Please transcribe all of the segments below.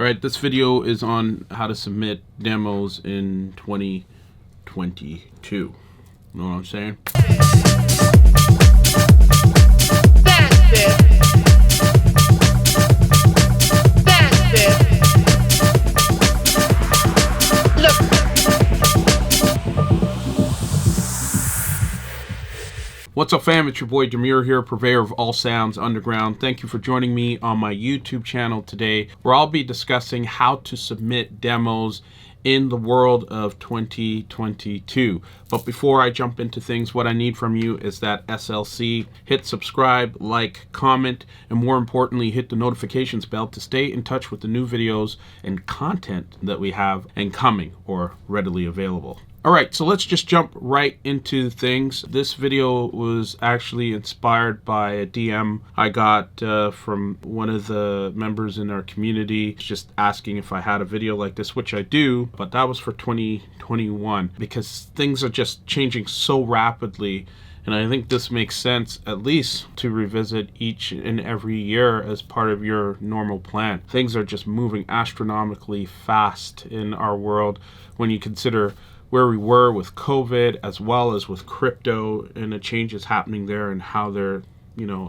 All right, this video is on how to submit demos in 2022. You know what I'm saying? That's it. Look. What's up, fam? It's your boy Demuir here, purveyor of all sounds underground. Thank you for joining me on my YouTube channel today, where I'll be discussing how to submit demos in the world of 2022. But before I jump into things, what I need from you is that SLC. Hit subscribe, like, comment, and more importantly, hit the notifications bell to stay in touch with the new videos and content that we have and coming or readily available. All right, so let's just jump right into things. This video was actually inspired by a DM I got from one of the members in our community, just asking if I had a video like this, which I do, but that was for 2021 because things are just changing so rapidly. And I think this makes sense, at least, to revisit each and every year as part of your normal plan. Things are just moving astronomically fast in our world when you consider where we were with COVID as well as with crypto and the changes happening there and how they're,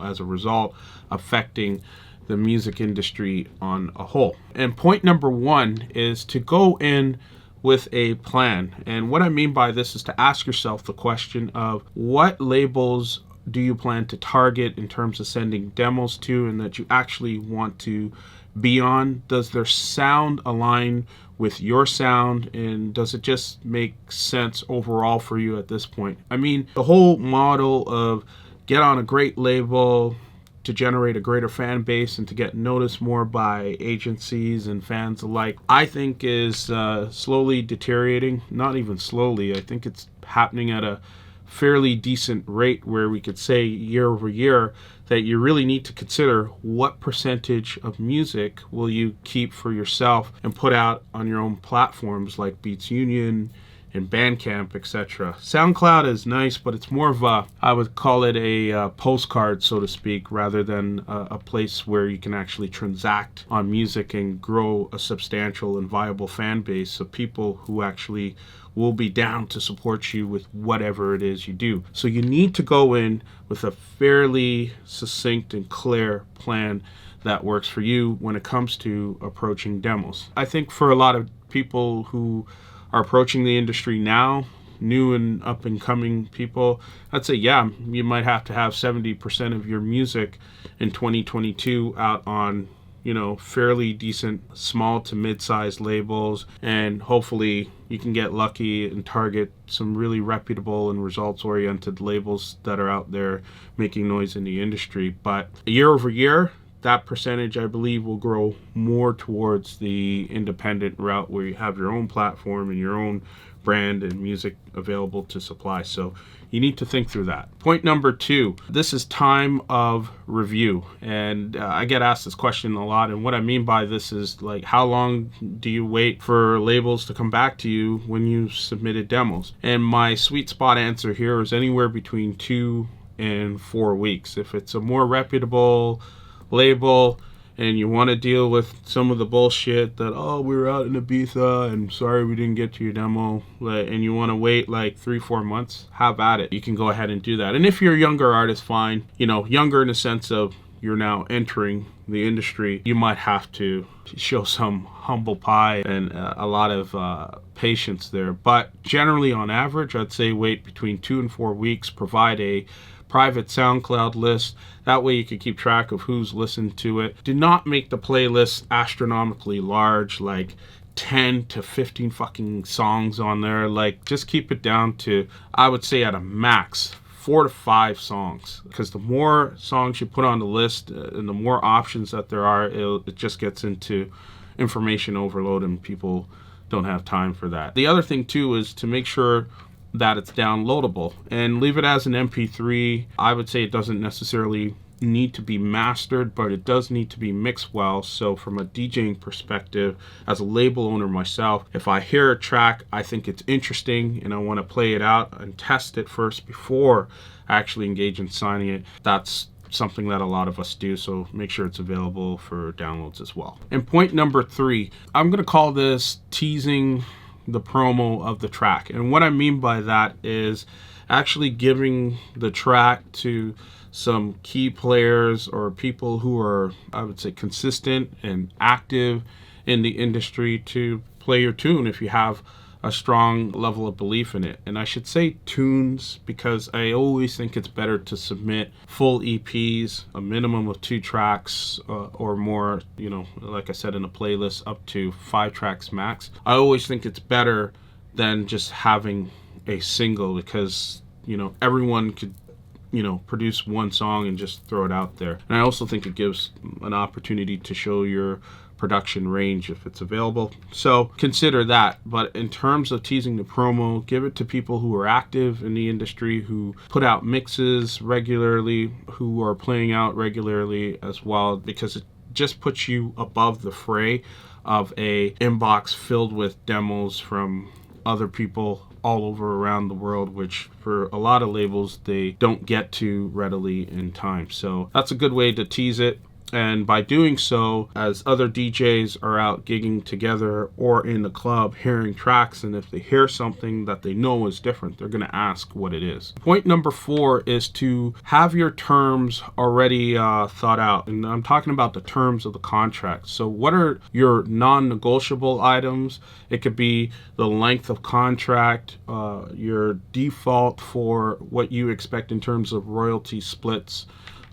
as a result, affecting the music industry on a whole. And point number one is to go in with a plan. And what I mean by this is to ask yourself the question of what labels do you plan to target in terms of sending demos to and that you actually want to be on? Does their sound align with your sound, and does it just make sense overall for you at this point? I mean, the whole model of get on a great label to generate a greater fan base and to get noticed more by agencies and fans alike, I think is slowly deteriorating. Not even slowly, I think it's happening at a fairly decent rate where we could say year over year that you really need to consider what percentage of music will you keep for yourself and put out on your own platforms like Beats Union and Bandcamp, etc. SoundCloud is nice, but it's more of a, I would call it a postcard, so to speak, rather than a place where you can actually transact on music and grow a substantial and viable fan base of people who actually will be down to support you with whatever it is you do. So you need to go in with a fairly succinct and clear plan that works for you when it comes to approaching demos. I think for a lot of people who are approaching the industry now, new and up and coming people, I'd say, yeah, you might have to have 70% of your music in 2022 out on, fairly decent small to mid-sized labels, and hopefully you can get lucky and target some really reputable and results-oriented labels that are out there making noise in the industry. But year over year, that percentage, I believe, will grow more towards the independent route where you have your own platform and your own brand and music available to supply. So you need to think through that. Point number two, this is time of review. And I get asked this question a lot. And what I mean by this is, like, how long do you wait for labels to come back to you when you submitted demos? And my sweet spot answer here is anywhere between 2 and 4 weeks. If it's a more reputable label and you want to deal with some of the bullshit that, oh, we were out in Ibiza and sorry we didn't get to your demo, and you want to wait like 3-4 months, have at it. You can go ahead and do that. And if you're a younger artist, fine. Younger in the sense of you're now entering the industry, you might have to show some humble pie and a lot of patience there. But generally, on average, I'd say wait between 2 and 4 weeks. Provide a private SoundCloud list. That way you can keep track of who's listened to it. Do not make the playlist astronomically large, like 10 to 15 fucking songs on there. Like, just keep it down to, I would say at a max, 4 to 5 songs. Because the more songs you put on the list and the more options that there are, it just gets into information overload and people don't have time for that. The other thing too is to make sure that it's downloadable and leave it as an MP3. I would say it doesn't necessarily need to be mastered, but it does need to be mixed well. So from a DJing perspective, as a label owner myself, if I hear a track, I think it's interesting and I want to play it out and test it first before I actually engage in signing it, that's something that a lot of us do, so make sure it's available for downloads as well. And point number 3, I'm going to call this teasing the promo of the track. And what I mean by that is actually giving the track to some key players or people who are, I would say, consistent and active in the industry to play your tune if you have a strong level of belief in it. And I should say tunes because I always think it's better to submit full EPs, a minimum of 2 tracks or more, like I said, in a playlist up to 5 tracks max. I always think it's better than just having a single because, everyone could produce one song and just throw it out there. And I also think it gives an opportunity to show your production range if it's available. So consider that. But in terms of teasing the promo, give it to people who are active in the industry, who put out mixes regularly, who are playing out regularly as well, because it just puts you above the fray of a inbox filled with demos from other people all over around the world, which for a lot of labels they don't get to readily in time. So that's a good way to tease it. And by doing so, as other DJs are out gigging together or in the club hearing tracks, and if they hear something that they know is different, they're going to ask what it is. Point number 4 is to have your terms already thought out. And I'm talking about the terms of the contract. So what are your non-negotiable items? It could be the length of contract, your default for what you expect in terms of royalty splits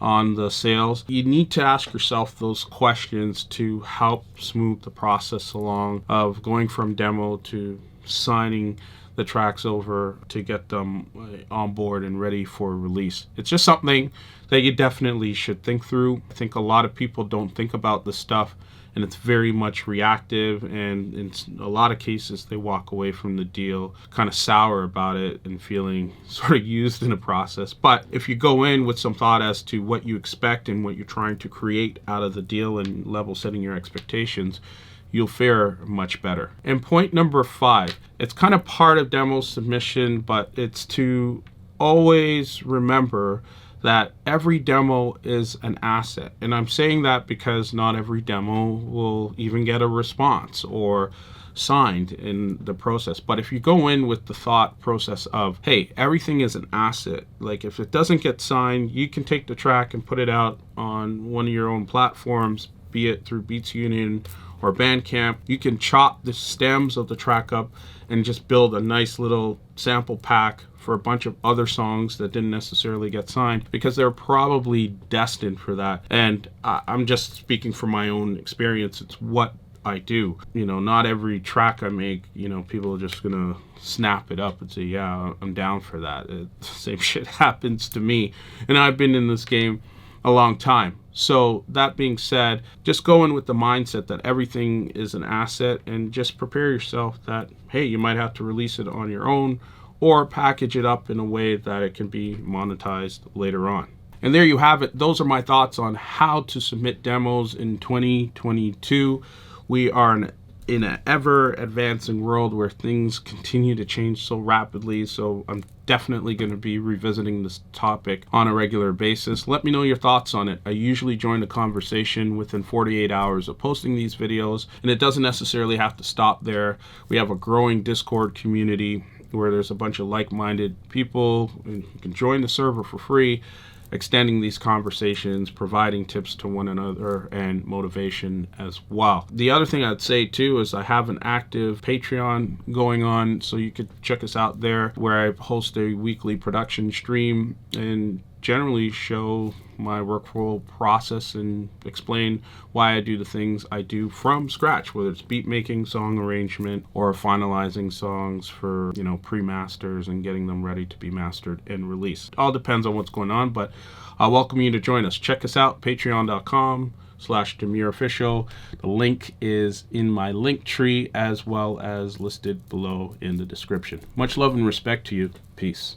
on the sales. You need to ask yourself those questions to help smooth the process along of going from demo to signing the tracks over to get them on board and ready for release. It's just something that you definitely should think through. I think a lot of people don't think about this stuff, and it's very much reactive, and in a lot of cases they walk away from the deal kind of sour about it and feeling sort of used in the process. But if you go in with some thought as to what you expect and what you're trying to create out of the deal and level setting your expectations, you'll fare much better. And point number 5, it's kind of part of demo submission, but it's to always remember that every demo is an asset. And I'm saying that because not every demo will even get a response or signed in the process. But if you go in with the thought process of, hey, everything is an asset, like if it doesn't get signed, you can take the track and put it out on one of your own platforms, be it through Beats Union or Bandcamp. You can chop the stems of the track up and just build a nice little sample pack for a bunch of other songs that didn't necessarily get signed because they're probably destined for that. And I'm just speaking from my own experience. It's what I do. Not every track I make, people are just gonna snap it up and say, yeah, I'm down for that. The same shit happens to me, and I've been in this game a long time. So that being said, just go in with the mindset that everything is an asset, and just prepare yourself that, hey, you might have to release it on your own or package it up in a way that it can be monetized later on. And there you have it. Those are my thoughts on how to submit demos in 2022. We are in an ever advancing world where things continue to change so rapidly. So I'm definitely going to be revisiting this topic on a regular basis. Let me know your thoughts on it. I usually join the conversation within 48 hours of posting these videos, and it doesn't necessarily have to stop there. We have a growing Discord community where there's a bunch of like-minded people, and you can join the server for free, extending these conversations, providing tips to one another, and motivation as well. The other thing I'd say too is I have an active Patreon going on, so you could check us out there, where I host a weekly production stream and generally show my workflow process and explain why I do the things I do from scratch, whether it's beat making, song arrangement, or finalizing songs for, pre-masters and getting them ready to be mastered and released. All depends on what's going on, but I welcome you to join us. Check us out, patreon.com/Demuir Official. The link is in my Linktree as well as listed below in the description. Much love and respect to you. Peace.